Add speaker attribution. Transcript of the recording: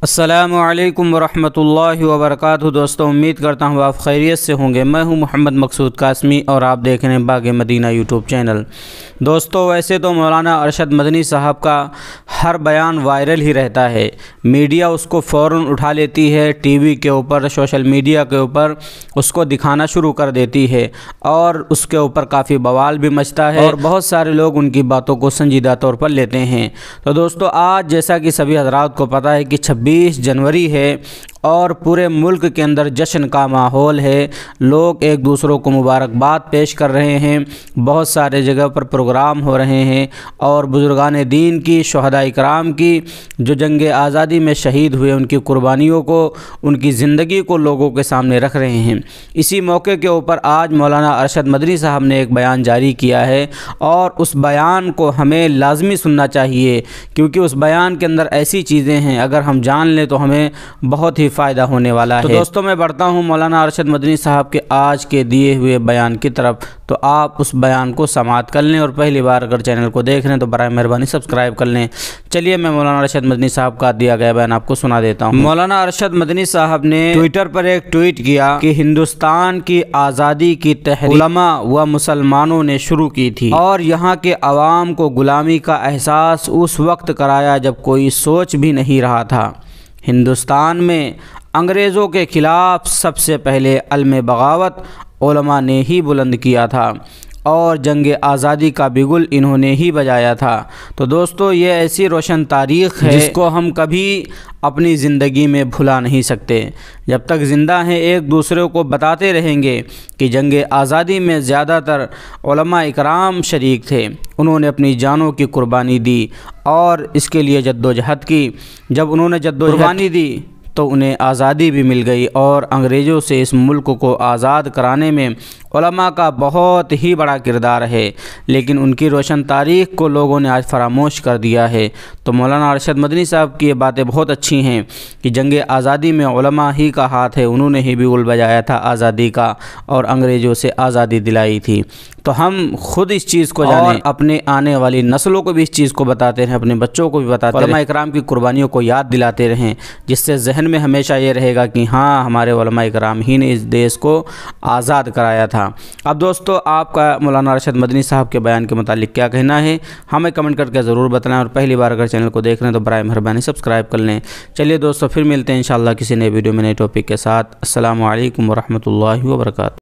Speaker 1: السلام علیکم ورحمۃ اللہ وبرکاتہ۔ دوستوں، امید کرتا ہوں آپ خیریت سے ہوں گے۔ میں ہوں محمد مقصود قاسمی اور آپ دیکھ رہے ہیں باغ مدینہ یوٹیوب چینل۔ دوستوں، ویسے تو مولانا ارشد مدنی صاحب کا ہر بیان وائرل ہی رہتا ہے، میڈیا اس کو فوراً اٹھا لیتی ہے، ٹی وی کے اوپر، سوشل میڈیا کے اوپر اس کو دکھانا شروع کر دیتی ہے اور اس کے اوپر کافی بوال بھی مچتا ہے اور بہت سارے لوگ ان کی باتوں کو سنجیدہ طور پر لیتے ہیں۔ تو دوستوں، آج جیسا کہ سبھی حضرات کو پتہ ہے کہ 26 جنوری ہے اور پورے ملک کے اندر جشن کا ماحول ہے، لوگ ایک دوسروں کو مبارکباد پیش کر رہے ہیں، بہت سارے جگہ پر پروگرام ہو رہے ہیں اور بزرگان دین کی، شہداء کرام کی جو جنگ آزادی میں شہید ہوئے، ان کی قربانیوں کو، ان کی زندگی کو لوگوں کے سامنے رکھ رہے ہیں۔ اسی موقع کے اوپر آج مولانا ارشد مدنی صاحب نے ایک بیان جاری کیا ہے اور اس بیان کو ہمیں لازمی سننا چاہیے، کیونکہ اس بیان کے اندر ایسی چیزیں ہیں اگر ہم جان لیں تو ہمیں بہت ہی فائدہ ہونے والا ہے۔ تو دوستوں، میں بڑھتا ہوں مولانا ارشد مدنی صاحب کے آج کے دیے ہوئے بیان کی طرف، تو آپ اس بیان کو سماعت کر لیں اور پہلی بار اگر چینل کو دیکھ رہے ہیں تو برائے مہربانی سبسکرائب کر لیں۔ چلیے میں مولانا ارشد مدنی صاحب کا دیا گیا بیان آپ کو سنا دیتا ہوں۔ مولانا ارشد مدنی صاحب نے ٹویٹر پر ایک ٹویٹ کیا کہ ہندوستان کی آزادی کی تحریک علماء و مسلمانوں نے شروع کی تھی اور یہاں کے عوام کو غلامی کا احساس اس وقت کرایا جب کوئی سوچ بھی نہیں رہا تھا۔ ہندوستان میں انگریزوں کے خلاف سب سے پہلے علم بغاوت علماء نے ہی بلند کیا تھا اور جنگ آزادی کا بگل انہوں نے ہی بجایا تھا۔ تو دوستو، یہ ایسی روشن تاریخ ہے جس کو ہم کبھی اپنی زندگی میں بھلا نہیں سکتے۔ جب تک زندہ ہیں ایک دوسرے کو بتاتے رہیں گے کہ جنگ آزادی میں زیادہ تر علماء اکرام شریک تھے، انہوں نے اپنی جانوں کی قربانی دی اور اس کے لیے جدوجہد کی۔ جب انہوں نے قربانی دی تو انہیں آزادی بھی مل گئی اور انگریزوں سے اس ملک کو آزاد کرانے میں علماء کا بہت ہی بڑا کردار ہے، لیکن ان کی روشن تاریخ کو لوگوں نے آج فراموش کر دیا ہے۔ تو مولانا ارشد مدنی صاحب کی یہ باتیں بہت اچھی ہیں کہ جنگ آزادی میں علماء ہی کا ہاتھ ہے، انہوں نے ہی بگل بجایا تھا آزادی کا اور انگریزوں سے آزادی دلائی تھی۔ تو ہم خود اس چیز کو جانیں، اپنے آنے والی نسلوں کو بھی اس چیز کو بتاتے رہیں، اپنے بچوں کو بھی بتاتے رہیں، علماء اکرام کی قربانیوں کو یاد دلاتے رہیں، جس سے ذہن میں ہمیشہ یہ رہے گا کہ ہاں، ہمارے علماء اکرام ہی نے اس دیش کو آزاد کرایا تھا۔ اب دوستو، آپ کا مولانا ارشد مدنی صاحب کے بیان کے متعلق کیا کہنا ہے، ہمیں کمنٹ کر کے ضرور بتائیں اور پہلی بار اگر چینل کو دیکھ رہے ہیں تو برائے مہربانی سبسکرائب کر لیں۔ چلیے دوستو، پھر ملتے ہیں انشاءاللہ کسی نئے ویڈیو میں نئے ٹاپک کے ساتھ۔ السلام علیکم ورحمۃ اللہ وبرکاتہ۔